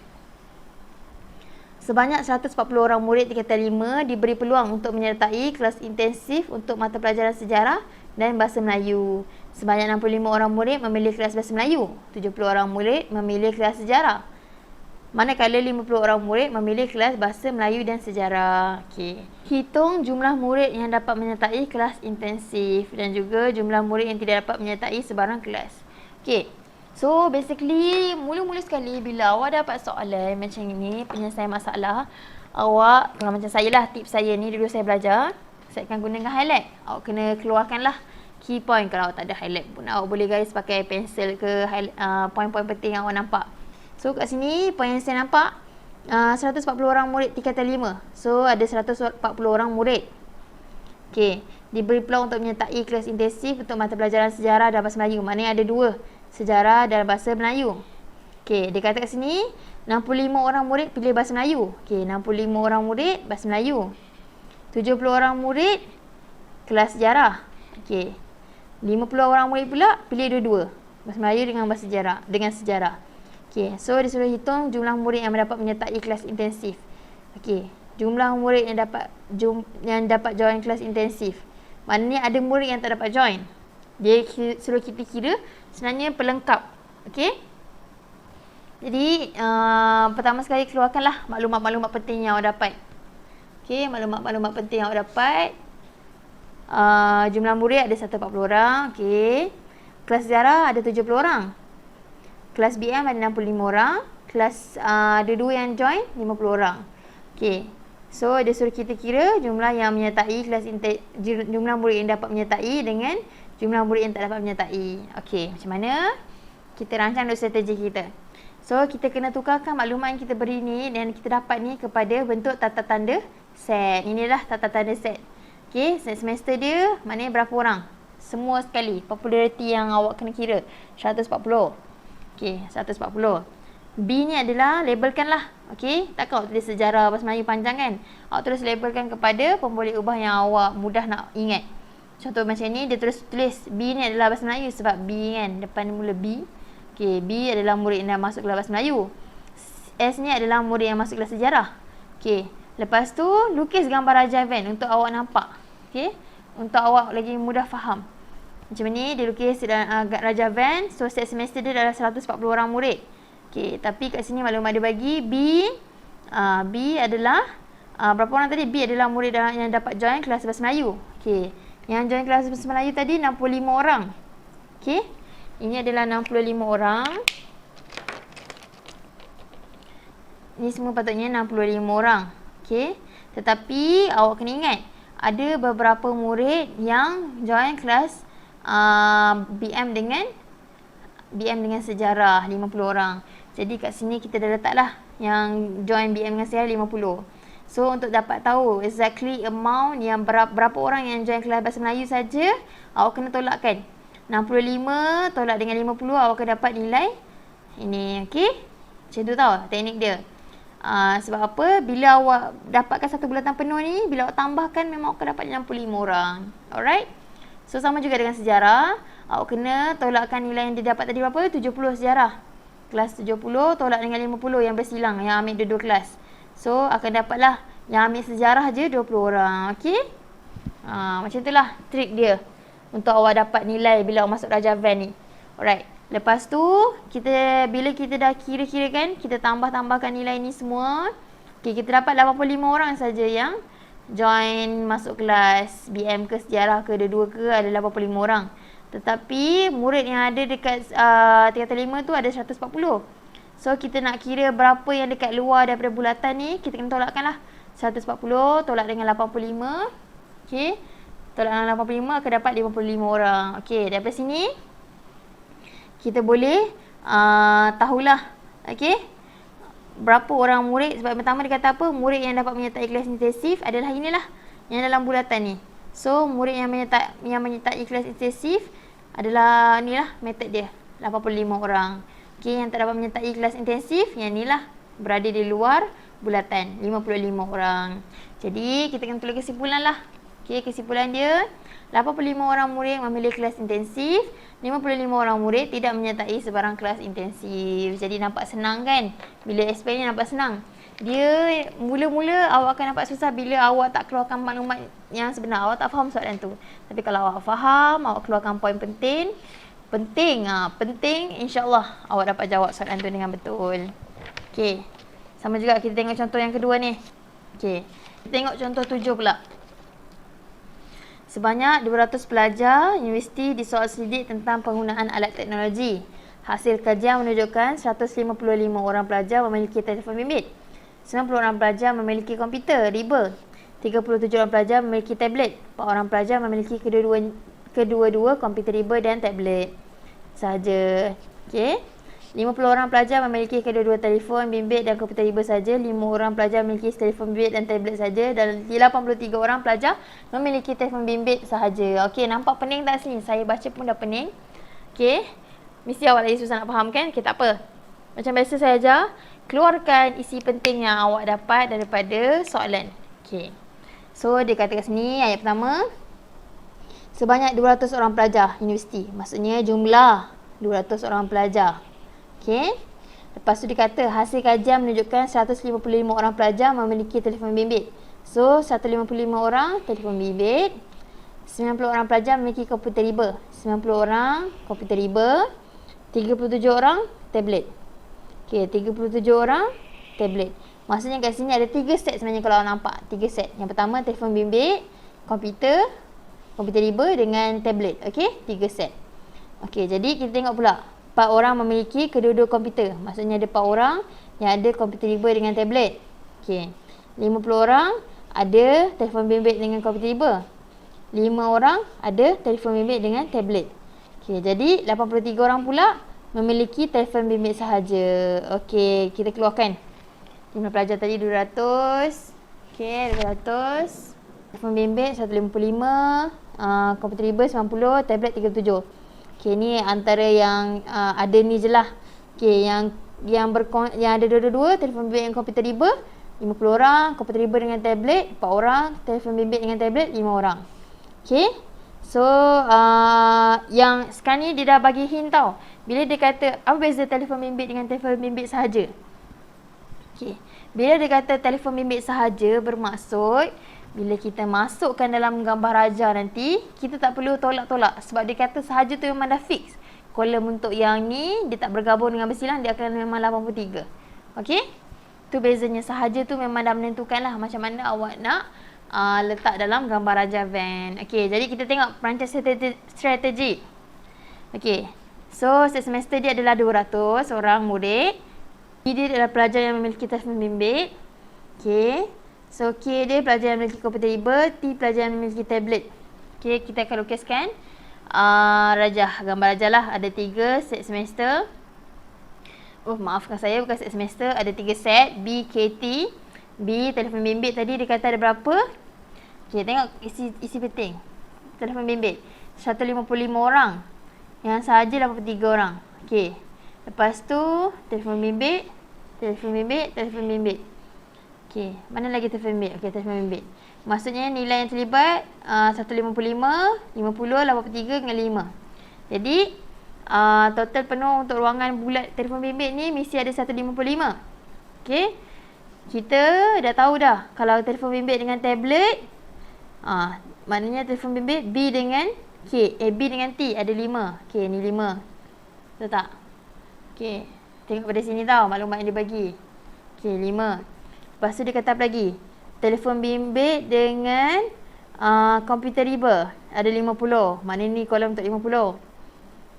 Sebanyak 140 orang murid tingkatan 5 diberi peluang untuk menyertai kelas intensif untuk mata pelajaran sejarah dan bahasa Melayu. Sebanyak 65 orang murid memilih kelas bahasa Melayu, 70 orang murid memilih kelas sejarah. Manakala 50 orang murid memilih kelas bahasa Melayu dan sejarah. Okey. Hitung jumlah murid yang dapat menyertai kelas intensif dan juga jumlah murid yang tidak dapat menyertai sebarang kelas. Okey. So, basically, mula-mula sekali bila awak dapat soalan macam ini, penyelesaian masalah, awak, kalau macam saya lah, tips saya ni, dulu saya belajar, saya akan gunakan highlight. Awak kena keluarkanlah key point. Kalau awak tak ada highlight pun, awak boleh garis pakai pensel ke point-point penting yang awak nampak. So, kat sini, point yang saya nampak, 140 orang murid tingkatan 5. So, ada 140 orang murid. Okey, diberi peluang untuk menyertai kelas intensif untuk mata pelajaran sejarah dan bahasa Melayu. Maknanya ada 2. Sejarah dan bahasa Melayu. Okey, dia kata kat sini 65 orang murid pilih bahasa Melayu. Okey, 65 orang murid bahasa Melayu. 70 orang murid kelas sejarah. Okey. 50 orang murid pula pilih dua-dua. Bahasa Melayu dengan bahasa sejarah, Okey, so disuruh hitung jumlah murid yang mendapat menyertai kelas intensif. Okey, jumlah murid yang dapat join kelas intensif. Maknanya ada murid yang tak dapat join. Dia suruh kita kira sebenarnya pelengkap. Okey. Jadi pertama sekali keluarkanlah maklumat-maklumat penting yang awak dapat. Okey, maklumat-maklumat penting yang awak dapat. Jumlah murid ada 140 orang. Okey. Kelas sejarah ada 70 orang. Kelas BM ada 65 orang. Kelas dua-dua yang join 50 orang. Okey. So dia suruh kita kira jumlah yang menyertai jumlah murid yang dapat menyertai dengan jumlah murid yang tak dapat menyertai. Okey, macam mana? Kita rancang dulu strategi kita. So kita kena tukarkan maklumat yang kita beri ni dan kita dapat ni kepada bentuk tata tanda set. Inilah tata tanda set. Okey, semester dia maknanya berapa orang? Semua sekali. Populariti yang awak kena kira 140. Okey, 140. B ni adalah labelkanlah. Okey, takkan awak tulis sejarah bahasa Melayu panjang kan? Awak tulis labelkan kepada pemboleh ubah yang awak mudah nak ingat. Contoh macam ni, dia tulis B ni adalah bahasa Melayu sebab B kan, depan mula B. Okey, B adalah murid yang dah masuk kelas bahasa Melayu. S ni adalah murid yang masuk kelas sejarah. Okey, lepas tu lukis gambar Raja Van untuk awak nampak. Okey, untuk awak lagi mudah faham. Macam ni, dia lukis Raja Van. So, setiap semester dia adalah 140 orang murid. Okey, tapi kat sini maklumat dia bagi B adalah berapa orang tadi? B adalah murid yang dapat join kelas bahasa Melayu. Okey, yang join kelas bahasa Melayu tadi 65 orang. Okey, ini adalah 65 orang. Ini semua patutnya 65 orang. Okey, tetapi awak kena ingat ada beberapa murid yang join kelas BM dengan sejarah 50 orang. Jadi kat sini kita dah letaklah yang join BM dengan sejarah 50. So untuk dapat tahu exactly amount yang berapa orang yang join kelas bahasa Melayu saja, awak kena tolakkan. 65 tolak dengan 50, awak akan dapat nilai ini. Okey, macam tu tau teknik dia. Sebab apa? Bila awak dapatkan satu bulatan penuh ni, bila awak tambahkan memang awak akan dapat 65 orang. Alright. So sama juga dengan sejarah, awak kena tolakkan nilai yang dia dapat tadi berapa? 70 sejarah. Kelas 70 tolak dengan 50 yang bersilang, yang ambil dua-dua kelas. So akan dapatlah yang ambil sejarah je 20 orang. Okey. Macam itulah trik dia untuk awak dapat nilai bila awak masuk Raja Van ni. Alright. Lepas tu bila kita dah kira-kira kan, kita tambahkan nilai ni semua. Okey, kita dapat 85 orang saja yang join masuk kelas BM ke sejarah ke dua-dua ke, ada 85 orang. Tetapi murid yang ada dekat tingkatan 5 tu ada 140. So kita nak kira berapa yang dekat luar daripada bulatan ni, kita kena tolakkan lah. 140 tolak dengan 85. Okey, tolak dengan 85 akan dapat 55 orang. Okey, daripada sini kita boleh tahulah okey, berapa orang murid. Sebab pertama dia kata apa? Murid yang dapat menyertai kelas intensif adalah inilah yang dalam bulatan ni. So murid yang menyertai kelas intensif adalah inilah metod dia, 85 orang. Okey, yang tak dapat menyertai kelas intensif, yang inilah berada di luar bulatan, 55 orang. Jadi kita kena tulis kesimpulan lah. Okey, kesimpulan dia 85 orang murid memilih kelas intensif, 55 orang murid tidak menyertai sebarang kelas intensif. Jadi nampak senang kan? Bila explain ni nampak senang. Dia mula-mula awak akan nampak susah bila awak tak keluarkan maklumat yang sebenar. Awak tak faham soalan tu. Tapi kalau awak faham, awak keluarkan poin penting, insya-Allah awak dapat jawab soalan tu dengan betul. Okey. Sama juga kita tengok contoh yang kedua ni. Okey. Kita tengok contoh 7 pula. Sebanyak 200 pelajar universiti disoal selidik tentang penggunaan alat teknologi. Hasil kajian menunjukkan 155 orang pelajar memiliki telefon bimbit. 90 orang pelajar memiliki komputer riba. 37 orang pelajar memiliki tablet. 4 orang pelajar memiliki kedua-dua komputer riba dan tablet sahaja. Okey. 50 orang pelajar memiliki kedua-dua telefon bimbit dan komputer riba saja. 5 orang pelajar memiliki telefon bimbit dan tablet saja. Dan 83 orang pelajar memiliki telefon bimbit sahaja. Okey, nampak pening tak sini? Saya baca pun dah pening. Okey. Mesti awak lagi susah nak faham kan? Okey, tak apa. Macam biasa saya ajar, keluarkan isi penting yang awak dapat daripada soalan. Okey. So, dia kata kat sini, ayat pertama, sebanyak 200 orang pelajar universiti. Maksudnya jumlah 200 orang pelajar. Okey. Lepas tu dia kata hasil kajian menunjukkan 155 orang pelajar memiliki telefon bimbit. So, 155 orang telefon bimbit. 90 orang pelajar memiliki komputer riba. 90 orang komputer riba. 37 orang tablet. Okey, 37 orang tablet. Maksudnya kat sini ada 3 set sebenarnya kalau awak nampak. 3 set. Yang pertama telefon bimbit, komputer riba dengan tablet. Okey, 3 set. Okey, jadi kita tengok pula. 4 orang memiliki kedua-dua komputer. Maksudnya ada 4 orang yang ada komputer riba dengan tablet. Okey. 50 orang ada telefon bimbit dengan komputer riba. 5 orang ada telefon bimbit dengan tablet. Okey, jadi 83 orang pula memiliki telefon bimbit sahaja. Okey, kita keluarkan. Jumlah pelajar tadi 200. Okey, 200. Telefon bimbit 155. Komputer riba 90, tablet 37. Okey, ni antara yang ada ni je lah. Okey, yang ada dua-dua, telefon bimbit dengan komputer riba 50 orang, komputer riba dengan tablet 4 orang, telefon bimbit dengan tablet 5 orang. Okey. So yang sekarang ni dia dah bagi hint tau. Bila dia kata apa beza telefon bimbit dengan telefon bimbit sahaja? Okey. Bila dia kata telefon bimbit sahaja, bermaksud bila kita masukkan dalam gambar raja nanti, kita tak perlu tolak-tolak sebab dia kata sahaja tu memang dah fix. Kolom untuk yang ni dia tak bergabung dengan bersilang, dia akan memang 83. Okey? Tu bezanya, sahaja tu memang dah menentukan lah macam mana awak nak letak dalam gambar raja van. Okey, jadi kita tengok perancang strategi. Okey. So, semester dia adalah 200 orang murid. Dia adalah pelajar yang memiliki telefon bimbit. Okey. So, K dia pelajar yang memiliki komputer riba, T pelajar yang memiliki tablet. Okey, kita akan lukiskan rajah, gambar rajah lah. Ada 3 set semester. Oh, maafkan saya, bukan set semester. Ada 3 set. B, KT. B, telefon bimbit tadi dia kata ada berapa? Okey, tengok isi penting. Telefon bimbit 155 orang. Yang sahaja 83 orang. Okey. Lepas tu telefon bimbit, telefon bimbit, telefon bimbit. Okey, mana lagi telefon bimbit? Okey, telefon bimbit. Maksudnya nilai yang terlibat 155, 50, 83 dengan 5. Jadi total penuh untuk ruangan bulat telefon bimbit ni mesti ada 155. Okey. Kita dah tahu dah kalau telefon bimbit dengan tablet maknanya telefon bimbit B dengan K, B dengan T ada 5. Okey, ni 5. Betul tak? Okey, tengok pada sini tau maklumat yang dia bagi. Okey, 5. Lepas tu dia kata apa lagi? Telefon bimbit dengan komputer riba ada 50. Maknanya ni kolom untuk 50.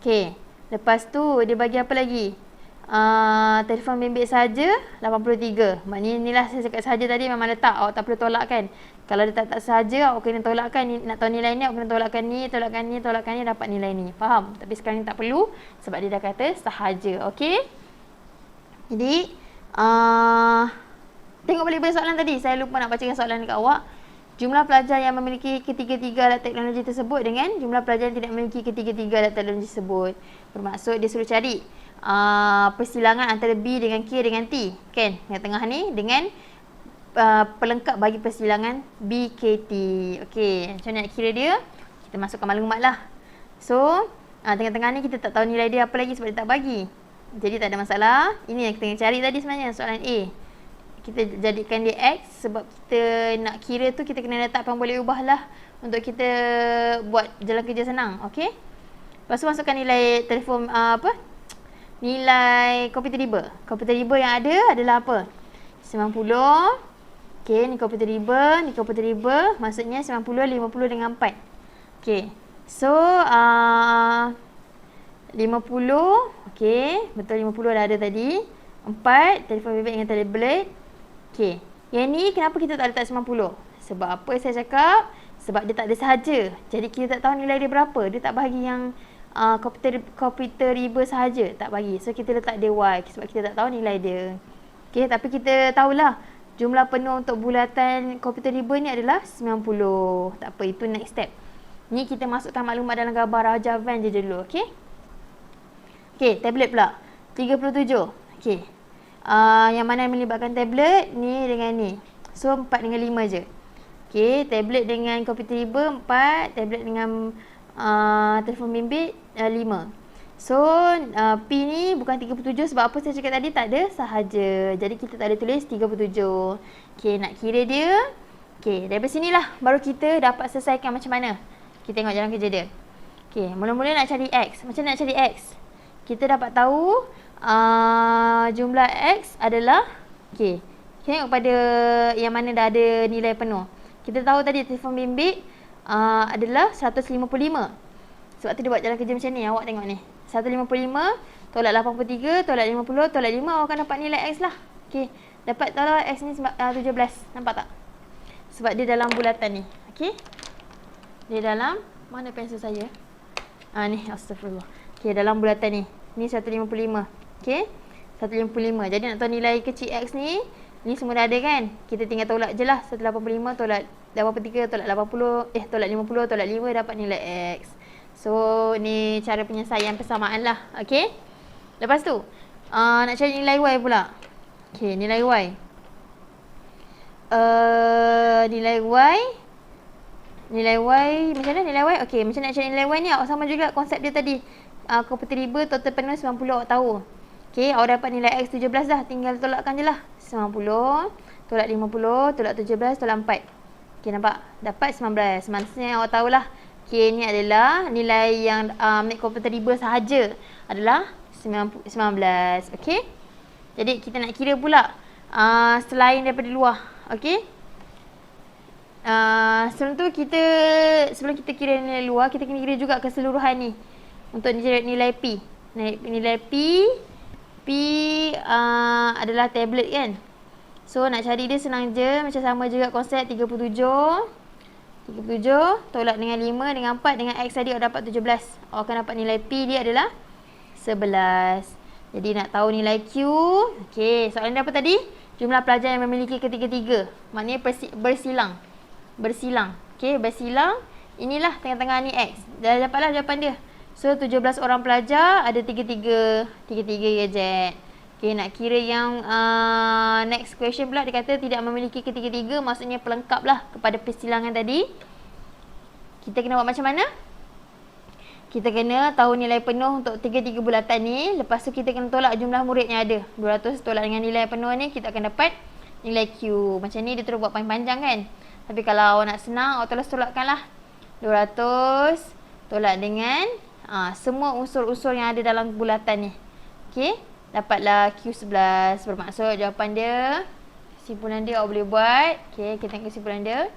Okey, lepas tu dia bagi apa lagi? Telefon bimbit saja 83. Maknanya inilah saya cakap sahaja tadi memang letak, awak tak perlu tolak kan. Kalau dia tak sahaja, awak kena tolakkan ni, nak tahu nilai ni awak kena tolakkan ni, tolakkan ni dapat nilai ni. Faham? Tapi sekarang ni tak perlu sebab dia dah kata sahaja. Okey. Jadi tengok balik soalan tadi. Saya lupa nak bacakan soalan dekat awak. Jumlah pelajar yang memiliki ketiga-tiga alat teknologi tersebut dengan jumlah pelajar yang tidak memiliki ketiga-tiga alat teknologi tersebut. Bermaksud dia suruh cari persilangan antara B dengan K dengan T. Kan? Yang tengah ni dengan pelengkap bagi persilangan B, K, T. Okey, macam mana nak kira dia? Kita masukkan maklumat lah. So, tengah-tengah ni kita tak tahu nilai dia apa lagi sebab dia tak bagi. Jadi tak ada masalah. Ini yang kita tengah cari tadi sebenarnya, soalan A. Kita jadikan dia X sebab kita nak kira tu kita kena letak apa yang boleh ubah lah untuk kita buat jalan kerja senang. Okey. Lepas tu masukkan nilai telefon nilai komputer riba. Komputer riba yang ada adalah apa? 90. Okey, ni komputer riba, ni komputer riba. Maksudnya 90, 50 dengan 4. Okey. So 50. Okey, betul 50 dah ada tadi. 4 telefon bimbit dengan tablet. Okey. Yang ni kenapa kita tak letak 90? Sebab apa saya cakap? Sebab dia tak ada sahaja. Jadi kita tak tahu nilai dia berapa. Dia tak bagi yang komputer riba sahaja, tak bagi. So kita letak dia Y sebab kita tak tahu nilai dia. Okey, tapi kita tahulah jumlah penuh untuk bulatan komputer riba ni adalah 90. Tak apa, itu next step. Ni kita masukkan maklumat dalam gambar raja van je dulu. Okey. Okey, tablet pula 37. Okey. Yang mana yang melibatkan tablet ni dengan ni. So 4 dengan 5 je. Okey, tablet dengan komputer riba 4, tablet dengan telefon bimbit 5. So P ni bukan 37 sebab apa saya cakap tadi tak ada sahaja. Jadi kita tak ada tulis 37. Okey, nak kira dia. Okey, daripada sinilah baru kita dapat selesaikan macam mana. Kita tengok jalan kerja dia. Okey, mula-mula nak cari X. Macam mana nak cari X? Kita dapat tahu jumlah X adalah, okey, tengok pada yang mana dah ada nilai penuh. Kita tahu tadi telefon bimbit adalah 155. Sebab tu dia buat jalan kerja macam ni. Awak tengok ni. 155 tolak 83, tolak 50, tolak 5, awak akan dapat nilai X lah. Okey, dapat tolak X ni 17. Nampak tak? Sebab dia dalam bulatan ni. Okey. Dia dalam, mana pensel saya? Ni, astagfirullah. Okey, dalam bulatan ni. Ni 155. Okey. 155. Jadi nak tahu nilai kecil X ni semua dah ada kan? Kita tinggal tolak je lah. 185 tolak 83 tolak 80, tolak 50 tolak 5 dapat nilai X. So, ni cara penyelesaian persamaan lah. Okey. Lepas tu, nak cari nilai Y pula. Okey, nilai Y. Nilai Y, macam mana nilai Y? Okey, macam nak cari nilai Y ni, awak sama juga konsep dia tadi. Komputer riba, total penuh 90 awak tahu. Okey, awak dapat nilai X 17 dah. Tinggal tolakkan je lah. 90, tolak 50, tolak 17, tolak 4. Okey, nampak? Dapat 19. Maksudnya awak tahulah. Okey, ni adalah nilai yang komputer riba sahaja. Adalah 19. Okey? Jadi, kita nak kira pula selain daripada luar. Okey? Sebelum kita kira nilai luar, kita kena kira juga keseluruhan ni. Untuk nilai P. Nilai P adalah tablet kan. So nak cari dia senang je. Macam sama juga konsep 37 tolak dengan 5 dengan 4 dengan X tadi awak dapat 17. Awak akan dapat nilai P dia adalah 11. Jadi nak tahu nilai Q. Okey, soalan dia apa tadi? Jumlah pelajar yang memiliki ketiga-tiga. Maknanya bersilang. Okey, bersilang. Inilah tengah-tengah ni X. Dah dapatlah jawapan dia. So, 17 orang pelajar ada tiga-tiga gadget. Okay, nak kira yang next question pula. Dia kata tidak memiliki ketiga-tiga. Maksudnya pelengkap lah kepada persilangan tadi. Kita kena buat macam mana? Kita kena tahu nilai penuh untuk tiga-tiga bulatan ni. Lepas tu kita kena tolak jumlah murid yang ada. 200 tolak dengan nilai penuh ni, kita akan dapat nilai Q. Macam ni dia terus buat panjang-panjang kan. Tapi kalau awak nak senang, awak terus tolakkan lah. 200 tolak dengan semua unsur-unsur yang ada dalam bulatan ni. Okey, dapatlah Q11. Bermaksud jawapan dia, kesimpulan dia awak boleh buat. Okey, kita tengok kesimpulan dia.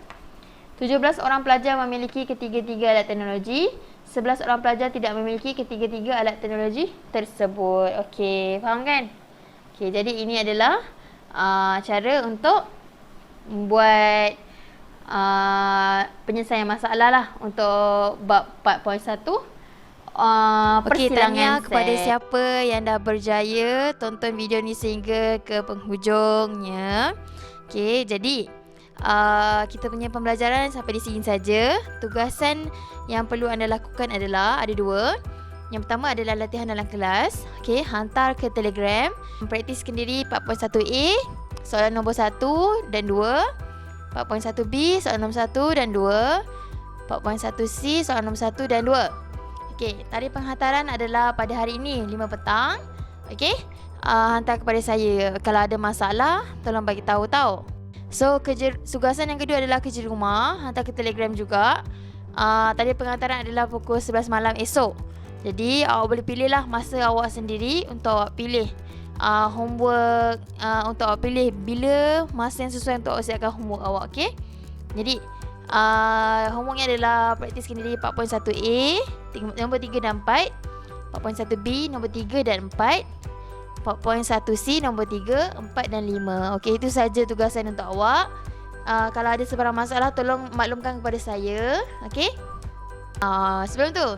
17 orang pelajar memiliki ketiga-tiga alat teknologi. 11 orang pelajar tidak memiliki ketiga-tiga alat teknologi tersebut. Okey, faham kan? Okey, jadi ini adalah cara untuk membuat penyelesaian masalah lah untuk bab 4.1. Tanya kepada siapa yang dah berjaya tonton video ni sehingga ke penghujungnya. Okey, jadi kita punya pembelajaran sampai di sini saja. Tugasan yang perlu anda lakukan adalah ada dua. Yang pertama adalah latihan dalam kelas. Okey, hantar ke Telegram. Praktis sendiri 4.1A, soalan nombor 1 dan 2. 4.1B, soalan nombor 1 dan 2. 4.1C, soalan nombor 1 dan 2. Okey, tarikh penghantaran adalah pada hari ini 5 petang. Okey, hantar kepada saya. Kalau ada masalah, tolong bagi tahu tau. So, tugasan yang kedua adalah kerja rumah. Hantar ke Telegram juga. Tarikh penghantaran adalah pukul 11 malam esok. Jadi, awak boleh pilihlah masa awak sendiri untuk awak pilih homework. Untuk awak pilih bila masa yang sesuai untuk awak siapkan homework awak. Okey, jadi homeworknya adalah praktis sendiri 4.1A nombor 3 dan 4, 4.1B nombor 3 dan 4, 4.1C nombor 3, 4 dan 5. Okey, itu saja tugasan untuk awak. Kalau ada sebarang masalah, tolong maklumkan kepada saya. Okey, sebelum tu,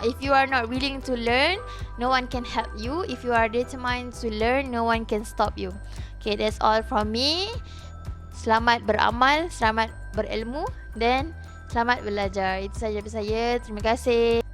if you are not willing to learn, no one can help you. If you are determined to learn, no one can stop you. Okay, that's all from me. Selamat beramal, selamat berilmu dan selamat belajar. Itu saja dari saya. Terima kasih.